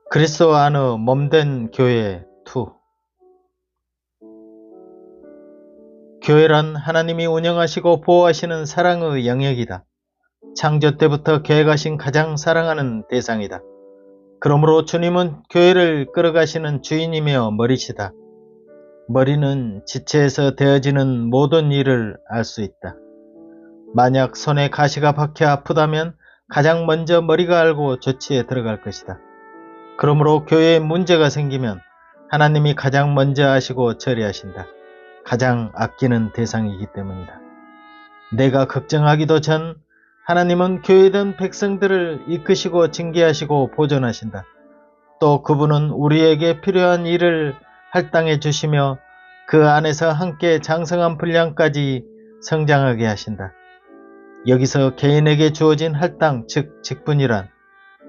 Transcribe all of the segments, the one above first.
그리스도 안의 몸된 교회 2. 교회란 하나님이 운영하시고 보호하시는 사랑의 영역이다. 창조 때부터 계획하신 가장 사랑하는 대상이다. 그러므로 주님은 교회를 끌어가시는 주인이며 머리시다. 머리는 지체에서 되어지는 모든 일을 알 수 있다. 만약 손에 가시가 박혀 아프다면 가장 먼저 머리가 알고 조치에 들어갈 것이다. 그러므로 교회에 문제가 생기면 하나님이 가장 먼저 아시고 처리하신다. 가장 아끼는 대상이기 때문이다. 내가 걱정하기도 전 하나님은 교회된 백성들을 이끄시고 징계하시고 보존하신다. 또 그분은 우리에게 필요한 일을 할당해 주시며 그 안에서 함께 장성한 분량까지 성장하게 하신다. 여기서 개인에게 주어진 할당, 즉 직분이란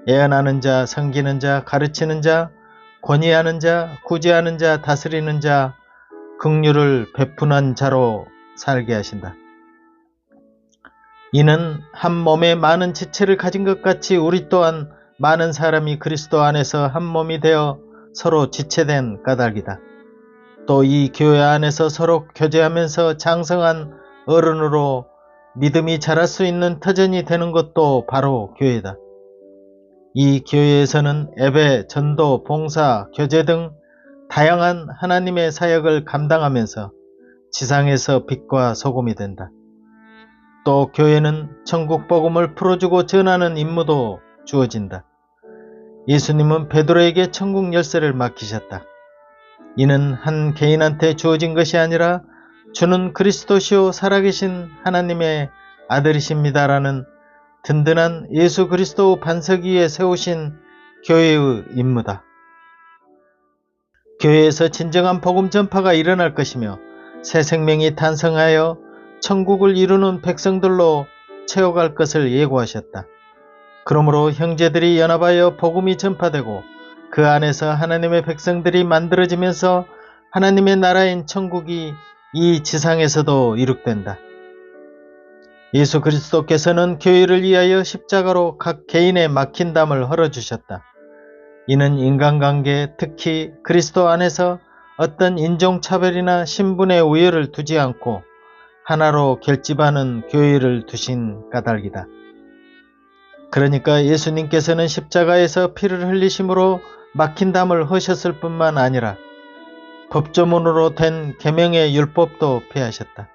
예언하는 자, 섬기는 자, 가르치는 자, 권위하는 자, 구제하는 자, 다스리는 자, 긍휼을 베푸는 자로 살게 하신다. 이는 한 몸에 많은 지체를 가진 것 같이 우리 또한 많은 사람이 그리스도 안에서 한 몸이 되어 서로 지체된 까닭이다. 또 이 교회 안에서 서로 교제하면서 장성한 어른으로 믿음이 자랄 수 있는 터전이 되는 것도 바로 교회다. 이 교회에서는 예배, 전도, 봉사, 교제 등 다양한 하나님의 사역을 감당하면서 지상에서 빛과 소금이 된다. 또 교회는 천국 복음을 풀어주고 전하는 임무도 주어진다. 예수님은 베드로에게 천국 열쇠를 맡기셨다. 이는 한 개인한테 주어진 것이 아니라 주는 그리스도시요 살아계신 하나님의 아들이십니다라는 든든한 예수 그리스도 반석 위에 세우신 교회의 임무다. 교회에서 진정한 복음 전파가 일어날 것이며 새 생명이 탄생하여 천국을 이루는 백성들로 채워갈 것을 예고하셨다. 그러므로 형제들이 연합하여 복음이 전파되고 그 안에서 하나님의 백성들이 만들어지면서 하나님의 나라인 천국이 이 지상에서도 이룩된다. 예수 그리스도께서는 교회를 위하여 십자가로 각 개인의 막힌 담을 헐어주셨다. 이는 인간관계, 특히 그리스도 안에서 어떤 인종차별이나 신분의 우열을 두지 않고 하나로 결집하는 교회를 두신 까닭이다. 그러니까 예수님께서는 십자가에서 피를 흘리심으로 막힌 담을 허셨을 뿐만 아니라 법조문으로 된 계명의 율법도 폐하셨다.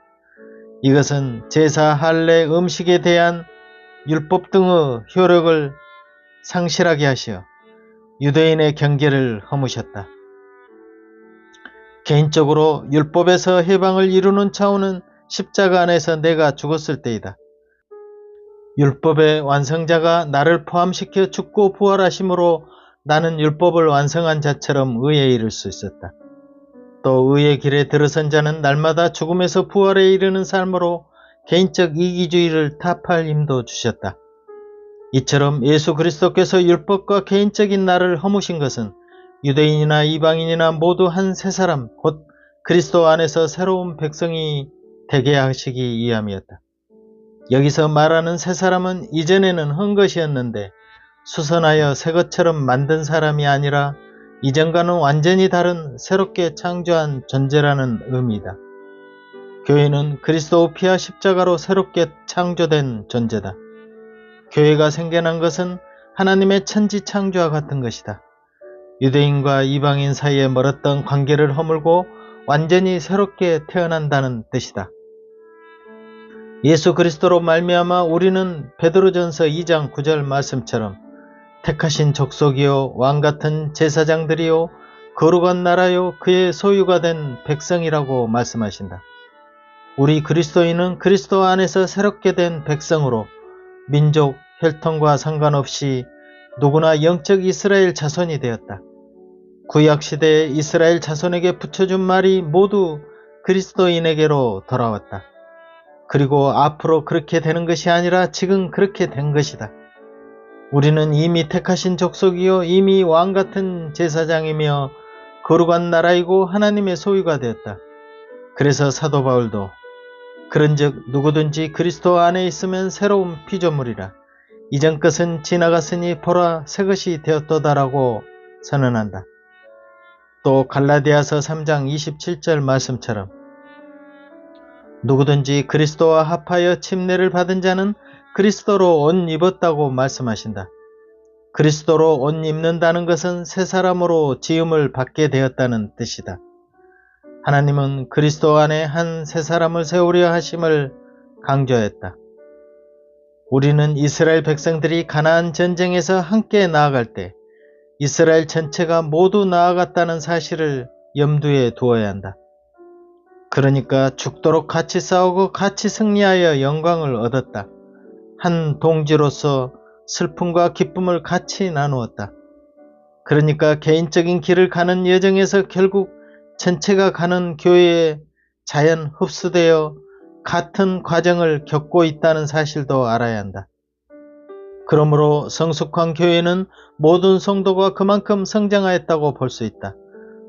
이것은 제사, 할례, 음식에 대한 율법 등의 효력을 상실하게 하시어 유대인의 경계를 허무셨다. 개인적으로 율법에서 해방을 이루는 차원은 십자가 안에서 내가 죽었을 때이다. 율법의 완성자가 나를 포함시켜 죽고 부활하심으로 나는 율법을 완성한 자처럼 의에 이를 수 있었다. 또 의의 길에 들어선 자는 날마다 죽음에서 부활에 이르는 삶으로 개인적 이기주의를 타파할 힘도 주셨다. 이처럼 예수 그리스도께서 율법과 개인적인 나를 허무신 것은 유대인이나 이방인이나 모두 한 새 사람 곧 그리스도 안에서 새로운 백성이 되게 하시기 위함이었다. 여기서 말하는 새 사람은 이전에는 한 것이었는데 수선하여 새 것처럼 만든 사람이 아니라 이전과는 완전히 다른 새롭게 창조한 존재라는 의미다. 교회는 그리스도 피와 십자가로 새롭게 창조된 존재다. 교회가 생겨난 것은 하나님의 천지 창조와 같은 것이다. 유대인과 이방인 사이에 멀었던 관계를 허물고 완전히 새롭게 태어난다는 뜻이다. 예수 그리스도로 말미암아 우리는 베드로전서 2장 9절 말씀처럼 택하신 족속이요 왕같은 제사장들이요 거룩한 나라요 그의 소유가 된 백성이라고 말씀하신다. 우리 그리스도인은 그리스도 안에서 새롭게 된 백성으로 민족, 혈통과 상관없이 누구나 영적 이스라엘 자손이 되었다. 구약시대의 이스라엘 자손에게 붙여준 말이 모두 그리스도인에게로 돌아왔다. 그리고 앞으로 그렇게 되는 것이 아니라 지금 그렇게 된 것이다. 우리는 이미 택하신 족속이요 이미 왕같은 제사장이며 거룩한 나라이고 하나님의 소유가 되었다. 그래서 사도 바울도 그런즉 누구든지 그리스도 안에 있으면 새로운 피조물이라 이전 것은 지나갔으니 보라 새 것이 되었도다라고 선언한다. 또 갈라디아서 3장 27절 말씀처럼 누구든지 그리스도와 합하여 침례를 받은 자는 그리스도로 옷 입었다고 말씀하신다. 그리스도로 옷 입는다는 것은 새 사람으로 지음을 받게 되었다는 뜻이다. 하나님은 그리스도 안에 한 새 사람을 세우려 하심을 강조했다. 우리는 이스라엘 백성들이 가나안 전쟁에서 함께 나아갈 때 이스라엘 전체가 모두 나아갔다는 사실을 염두에 두어야 한다. 그러니까 죽도록 같이 싸우고 같이 승리하여 영광을 얻었다. 한 동지로서 슬픔과 기쁨을 같이 나누었다. 그러니까 개인적인 길을 가는 여정에서 결국 전체가 가는 교회에 자연 흡수되어 같은 과정을 겪고 있다는 사실도 알아야 한다. 그러므로 성숙한 교회는 모든 성도가 그만큼 성장하였다고 볼 수 있다.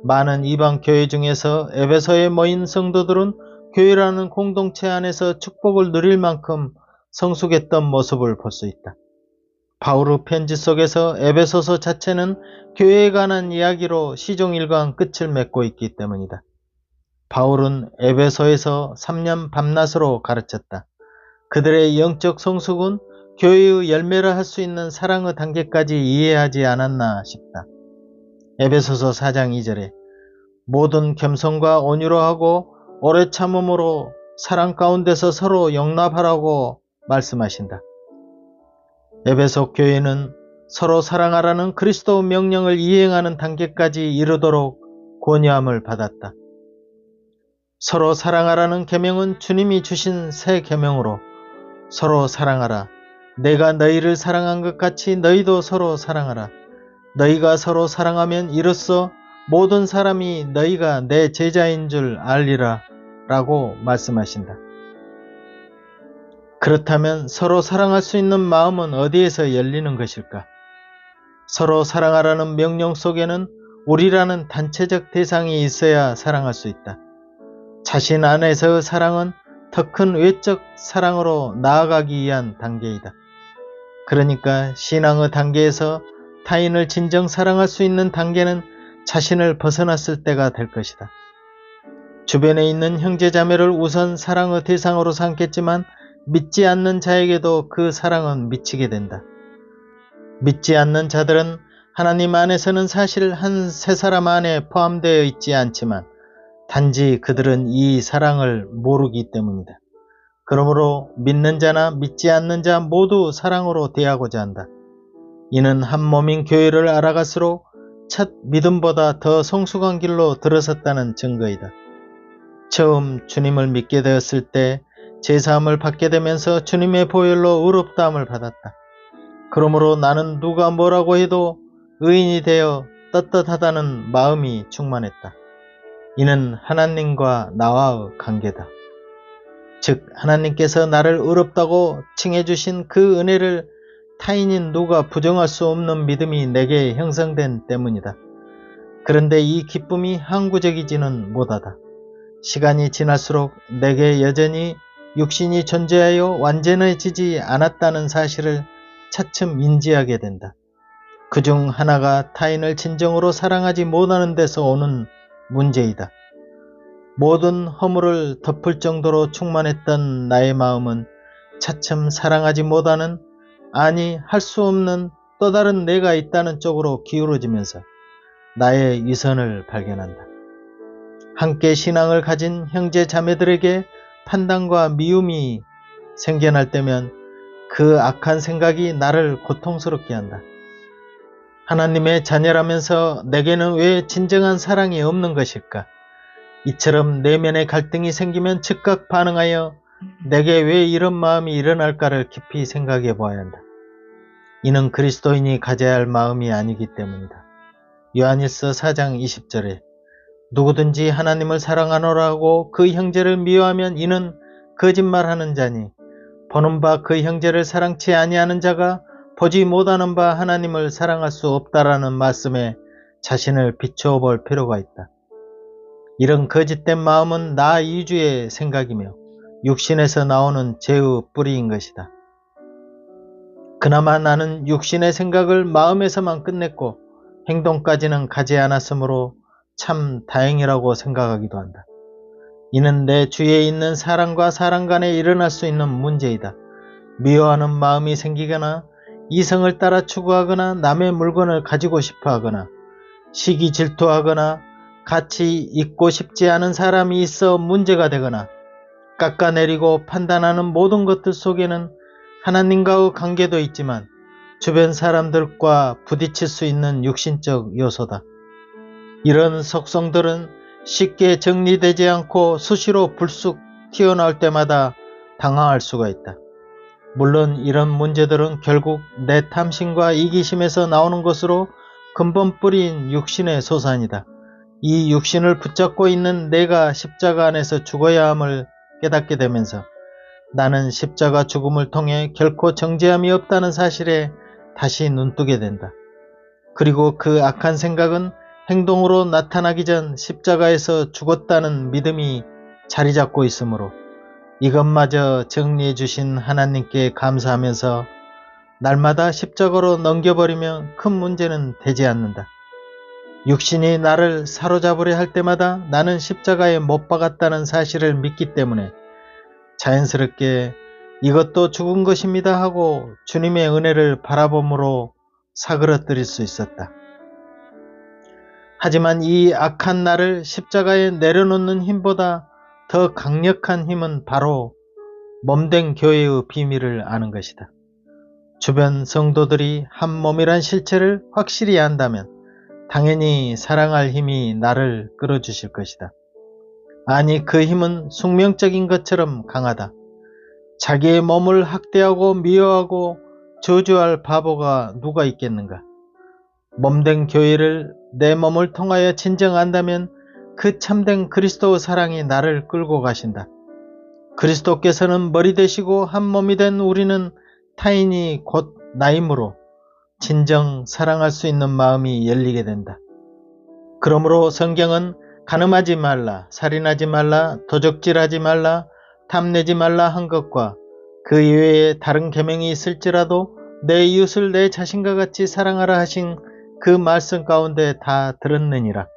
많은 이방 교회 중에서 에베소에 모인 성도들은 교회라는 공동체 안에서 축복을 누릴 만큼 성숙했던 모습을 볼 수 있다. 바울의 편지 속에서 에베소서 자체는 교회에 관한 이야기로 시종일관 끝을 맺고 있기 때문이다. 바울은 에베소에서 3년 밤낮으로 가르쳤다. 그들의 영적 성숙은 교회의 열매를 할 수 있는 사랑의 단계까지 이해하지 않았나 싶다. 에베소서 4장 2절에 모든 겸손과 온유로 하고 오래 참음으로 사랑 가운데서 서로 용납하라고 말씀하신다. 에베소 교회는 서로 사랑하라는 그리스도 명령을 이행하는 단계까지 이르도록 권유함을 받았다. 서로 사랑하라는 계명은 주님이 주신 새 계명으로 서로 사랑하라. 내가 너희를 사랑한 것 같이 너희도 서로 사랑하라. 너희가 서로 사랑하면 이로써 모든 사람이 너희가 내 제자인 줄 알리라 라고 말씀하신다. 그렇다면 서로 사랑할 수 있는 마음은 어디에서 열리는 것일까? 서로 사랑하라는 명령 속에는 우리라는 단체적 대상이 있어야 사랑할 수 있다. 자신 안에서의 사랑은 더 큰 외적 사랑으로 나아가기 위한 단계이다. 그러니까 신앙의 단계에서 타인을 진정 사랑할 수 있는 단계는 자신을 벗어났을 때가 될 것이다. 주변에 있는 형제자매를 우선 사랑의 대상으로 삼겠지만 믿지 않는 자에게도 그 사랑은 미치게 된다. 믿지 않는 자들은 하나님 안에서는 사실 한 세 사람 안에 포함되어 있지 않지만 단지 그들은 이 사랑을 모르기 때문이다. 그러므로 믿는 자나 믿지 않는 자 모두 사랑으로 대하고자 한다. 이는 한 몸인 교회를 알아갈수록 첫 믿음보다 더 성숙한 길로 들어섰다는 증거이다. 처음 주님을 믿게 되었을 때 제사함을 받게 되면서 주님의 보혈로 의롭다함을 받았다. 그러므로 나는 누가 뭐라고 해도 의인이 되어 떳떳하다는 마음이 충만했다. 이는 하나님과 나와의 관계다. 즉 하나님께서 나를 의롭다고 칭해주신 그 은혜를 타인인 누가 부정할 수 없는 믿음이 내게 형성된 때문이다. 그런데 이 기쁨이 항구적이지는 못하다. 시간이 지날수록 내게 여전히 육신이 존재하여 완전해지지 않았다는 사실을 차츰 인지하게 된다. 그중 하나가 타인을 진정으로 사랑하지 못하는 데서 오는 문제이다. 모든 허물을 덮을 정도로 충만했던 나의 마음은 차츰 사랑하지 못하는, 아니 할 수 없는 또 다른 내가 있다는 쪽으로 기울어지면서 나의 위선을 발견한다. 함께 신앙을 가진 형제 자매들에게 판단과 미움이 생겨날 때면 그 악한 생각이 나를 고통스럽게 한다. 하나님의 자녀라면서 내게는 왜 진정한 사랑이 없는 것일까? 이처럼 내면의 갈등이 생기면 즉각 반응하여 내게 왜 이런 마음이 일어날까를 깊이 생각해 보아야 한다. 이는 그리스도인이 가져야 할 마음이 아니기 때문이다. 요한일서 4장 20절에 누구든지 하나님을 사랑하노라고 그 형제를 미워하면 이는 거짓말하는 자니 보는 바 그 형제를 사랑치 아니하는 자가 보지 못하는 바 하나님을 사랑할 수 없다라는 말씀에 자신을 비추어 볼 필요가 있다. 이런 거짓된 마음은 나 이주의 생각이며 육신에서 나오는 죄의 뿌리인 것이다. 그나마 나는 육신의 생각을 마음에서만 끝냈고 행동까지는 가지 않았으므로 참 다행이라고 생각하기도 한다. 이는 내 주위에 있는 사람과 사람 간에 일어날 수 있는 문제이다. 미워하는 마음이 생기거나 이성을 따라 추구하거나 남의 물건을 가지고 싶어 하거나 시기 질투하거나 같이 있고 싶지 않은 사람이 있어 문제가 되거나 깎아내리고 판단하는 모든 것들 속에는 하나님과의 관계도 있지만 주변 사람들과 부딪힐 수 있는 육신적 요소다. 이런 속성들은 쉽게 정리되지 않고 수시로 불쑥 튀어나올 때마다 당황할 수가 있다. 물론 이런 문제들은 결국 내 탐심과 이기심에서 나오는 것으로 근본 뿌리인 육신의 소산이다. 이 육신을 붙잡고 있는 내가 십자가 안에서 죽어야 함을 깨닫게 되면서 나는 십자가 죽음을 통해 결코 정죄함이 없다는 사실에 다시 눈뜨게 된다. 그리고 그 악한 생각은 행동으로 나타나기 전 십자가에서 죽었다는 믿음이 자리 잡고 있으므로 이것마저 정리해 주신 하나님께 감사하면서 날마다 십자가로 넘겨버리면 큰 문제는 되지 않는다. 육신이 나를 사로잡으려 할 때마다 나는 십자가에 못 박았다는 사실을 믿기 때문에 자연스럽게 이것도 죽은 것입니다 하고 주님의 은혜를 바라봄으로 사그러뜨릴 수 있었다. 하지만 이 악한 나를 십자가에 내려놓는 힘보다 더 강력한 힘은 바로 몸된 교회의 비밀을 아는 것이다. 주변 성도들이 한 몸이란 실체를 확실히 안다면 당연히 사랑할 힘이 나를 끌어주실 것이다. 아니, 그 힘은 숙명적인 것처럼 강하다. 자기의 몸을 학대하고 미워하고 저주할 바보가 누가 있겠는가? 몸된 교회를 내 몸을 통하여 진정 안다면 그 참된 그리스도의 사랑이 나를 끌고 가신다. 그리스도께서는 머리 되시고 한 몸이 된 우리는 타인이 곧 나이므로 진정 사랑할 수 있는 마음이 열리게 된다. 그러므로 성경은 간음하지 말라, 살인하지 말라, 도적질하지 말라, 탐내지 말라 한 것과 그 이외에 다른 계명이 있을지라도 내 이웃을 내 자신과 같이 사랑하라 하신 그 말씀 가운데 다 들었느니라.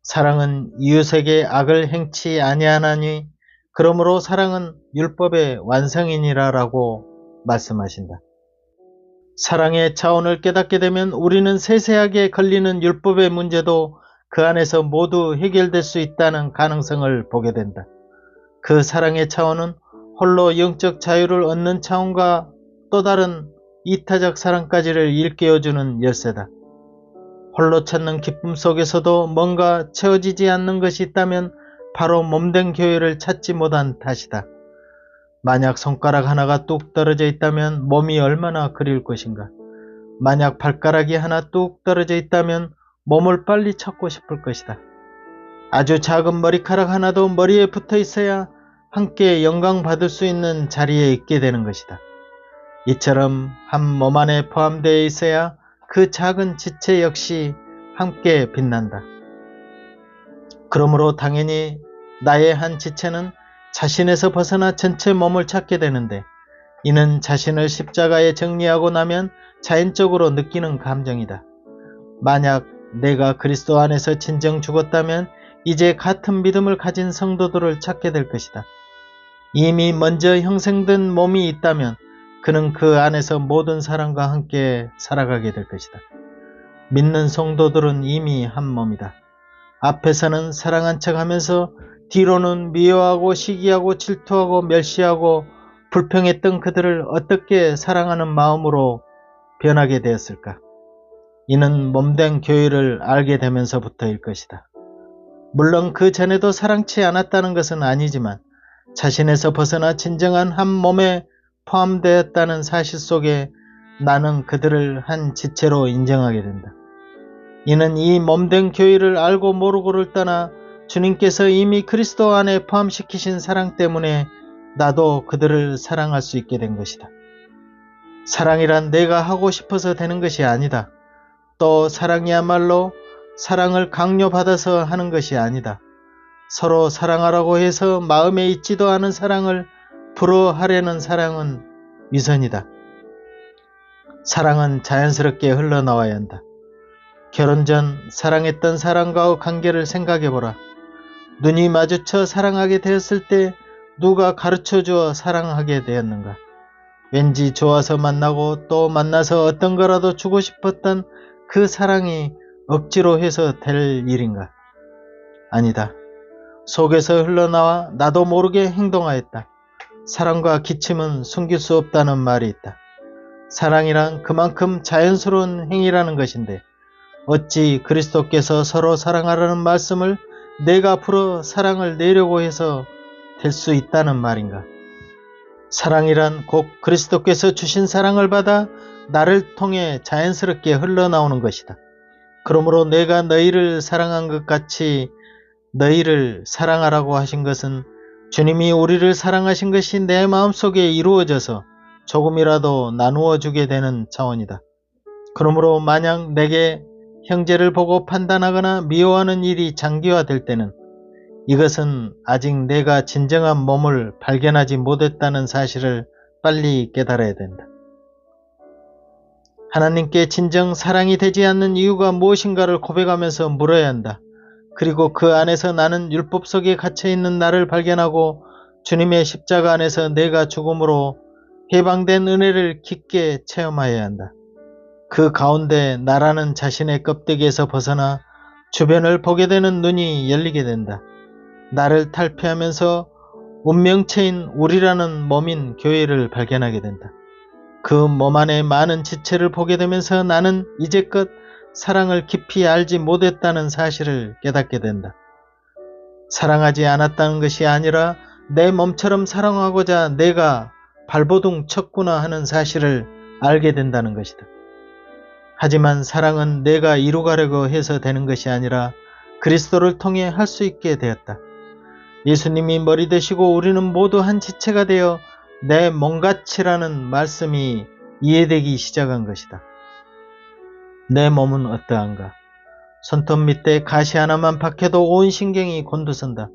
사랑은 이웃에게 악을 행치 아니하나니 그러므로 사랑은 율법의 완성이니라 라고 말씀하신다. 사랑의 차원을 깨닫게 되면 우리는 세세하게 걸리는 율법의 문제도 그 안에서 모두 해결될 수 있다는 가능성을 보게 된다. 그 사랑의 차원은 홀로 영적 자유를 얻는 차원과 또 다른 이타적 사랑까지를 일깨워주는 열쇠다. 홀로 찾는 기쁨 속에서도 뭔가 채워지지 않는 것이 있다면 바로 몸된 교회를 찾지 못한 탓이다. 만약 손가락 하나가 뚝 떨어져 있다면 몸이 얼마나 그리울 것인가. 만약 발가락이 하나 뚝 떨어져 있다면 몸을 빨리 찾고 싶을 것이다. 아주 작은 머리카락 하나도 머리에 붙어 있어야 함께 영광 받을 수 있는 자리에 있게 되는 것이다. 이처럼 한 몸 안에 포함되어 있어야 그 작은 지체 역시 함께 빛난다. 그러므로 당연히 나의 한 지체는 자신에서 벗어나 전체 몸을 찾게 되는데 이는 자신을 십자가에 정리하고 나면 자연적으로 느끼는 감정이다. 만약 내가 그리스도 안에서 진정 죽었다면 이제 같은 믿음을 가진 성도들을 찾게 될 것이다. 이미 먼저 형성된 몸이 있다면 그는 그 안에서 모든 사람과 함께 살아가게 될 것이다. 믿는 성도들은 이미 한 몸이다. 앞에서는 사랑한 척하면서 뒤로는 미워하고 시기하고 질투하고 멸시하고 불평했던 그들을 어떻게 사랑하는 마음으로 변하게 되었을까? 이는 몸된 교회를 알게 되면서부터일 것이다. 물론 그 전에도 사랑치 않았다는 것은 아니지만 자신에서 벗어나 진정한 한 몸에 포함되었다는 사실 속에 나는 그들을 한 지체로 인정하게 된다. 이는 이 몸된 교회를 알고 모르고를 떠나 주님께서 이미 그리스도 안에 포함시키신 사랑 때문에 나도 그들을 사랑할 수 있게 된 것이다. 사랑이란 내가 하고 싶어서 되는 것이 아니다. 또 사랑이야말로 사랑을 강요받아서 하는 것이 아니다. 서로 사랑하라고 해서 마음에 있지도 않은 사랑을 불어하려는 사랑은 위선이다. 사랑은 자연스럽게 흘러나와야 한다. 결혼 전 사랑했던 사람과의 관계를 생각해보라. 눈이 마주쳐 사랑하게 되었을 때 누가 가르쳐 주어 사랑하게 되었는가? 왠지 좋아서 만나고 또 만나서 어떤 거라도 주고 싶었던 그 사랑이 억지로 해서 될 일인가? 아니다. 속에서 흘러나와 나도 모르게 행동하였다. 사랑과 기침은 숨길 수 없다는 말이 있다. 사랑이란 그만큼 자연스러운 행위라는 것인데 어찌 그리스도께서 서로 사랑하라는 말씀을 내가 풀어 사랑을 내려고 해서 될 수 있다는 말인가? 사랑이란 곧 그리스도께서 주신 사랑을 받아 나를 통해 자연스럽게 흘러나오는 것이다. 그러므로 내가 너희를 사랑한 것 같이 너희를 사랑하라고 하신 것은 주님이 우리를 사랑하신 것이 내 마음속에 이루어져서 조금이라도 나누어 주게 되는 차원이다. 그러므로 만약 내게 형제를 보고 판단하거나 미워하는 일이 장기화될 때는 이것은 아직 내가 진정한 몸을 발견하지 못했다는 사실을 빨리 깨달아야 된다. 하나님께 진정 사랑이 되지 않는 이유가 무엇인가를 고백하면서 물어야 한다. 그리고 그 안에서 나는 율법 속에 갇혀있는 나를 발견하고 주님의 십자가 안에서 내가 죽음으로 해방된 은혜를 깊게 체험해야 한다. 그 가운데 나라는 자신의 껍데기에서 벗어나 주변을 보게 되는 눈이 열리게 된다. 나를 탈피하면서 운명체인 우리라는 몸인 교회를 발견하게 된다. 그 몸 안에 많은 지체를 보게 되면서 나는 이제껏 사랑을 깊이 알지 못했다는 사실을 깨닫게 된다. 사랑하지 않았다는 것이 아니라 내 몸처럼 사랑하고자 내가 발버둥 쳤구나 하는 사실을 알게 된다는 것이다. 하지만 사랑은 내가 이루가려고 해서 되는 것이 아니라 그리스도를 통해 할 수 있게 되었다. 예수님이 머리 되시고 우리는 모두 한 지체가 되어 내 몸같이라는 말씀이 이해되기 시작한 것이다. 내 몸은 어떠한가? 손톱 밑에 가시 하나만 박혀도 온 신경이 곤두선다.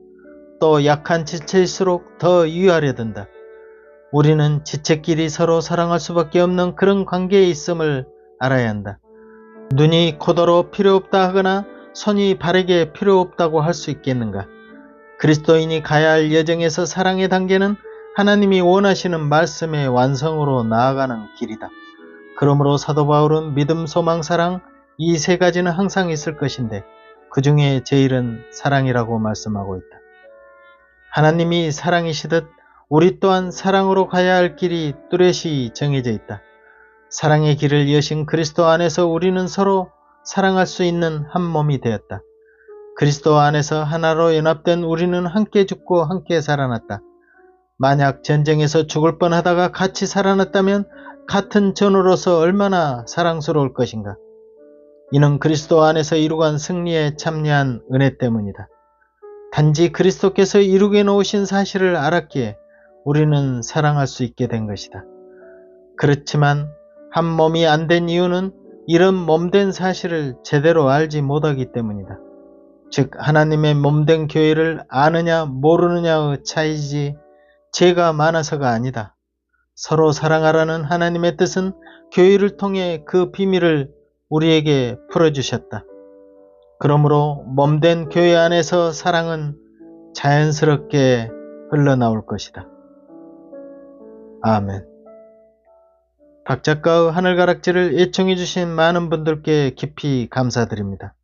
또 약한 지체일수록 더 유의하려 든다. 우리는 지체끼리 서로 사랑할 수밖에 없는 그런 관계에 있음을 알아야 한다. 눈이 코더러 필요 없다 하거나 손이 발에게 필요 없다고 할 수 있겠는가? 그리스도인이 가야 할 여정에서 사랑의 단계는 하나님이 원하시는 말씀의 완성으로 나아가는 길이다. 그러므로 사도 바울은 믿음, 소망, 사랑 이 세 가지는 항상 있을 것인데 그 중에 제일은 사랑이라고 말씀하고 있다. 하나님이 사랑이시듯 우리 또한 사랑으로 가야 할 길이 뚜렷이 정해져 있다. 사랑의 길을 여신 그리스도 안에서 우리는 서로 사랑할 수 있는 한 몸이 되었다. 그리스도 안에서 하나로 연합된 우리는 함께 죽고 함께 살아났다. 만약 전쟁에서 죽을 뻔하다가 같이 살아났다면 같은 전우로서 얼마나 사랑스러울 것인가. 이는 그리스도 안에서 이루간 승리에 참여한 은혜 때문이다. 단지 그리스도께서 이루게 놓으신 사실을 알았기에 우리는 사랑할 수 있게 된 것이다. 그렇지만 한 몸이 안 된 이유는 이런 몸된 사실을 제대로 알지 못하기 때문이다. 즉 하나님의 몸된 교회를 아느냐 모르느냐의 차이지 죄가 많아서가 아니다. 서로 사랑하라는 하나님의 뜻은 교회를 통해 그 비밀을 우리에게 풀어주셨다. 그러므로 몸된 교회 안에서 사랑은 자연스럽게 흘러나올 것이다. 아멘. 박 작가의 하늘가락지를 애청해 주신 많은 분들께 깊이 감사드립니다.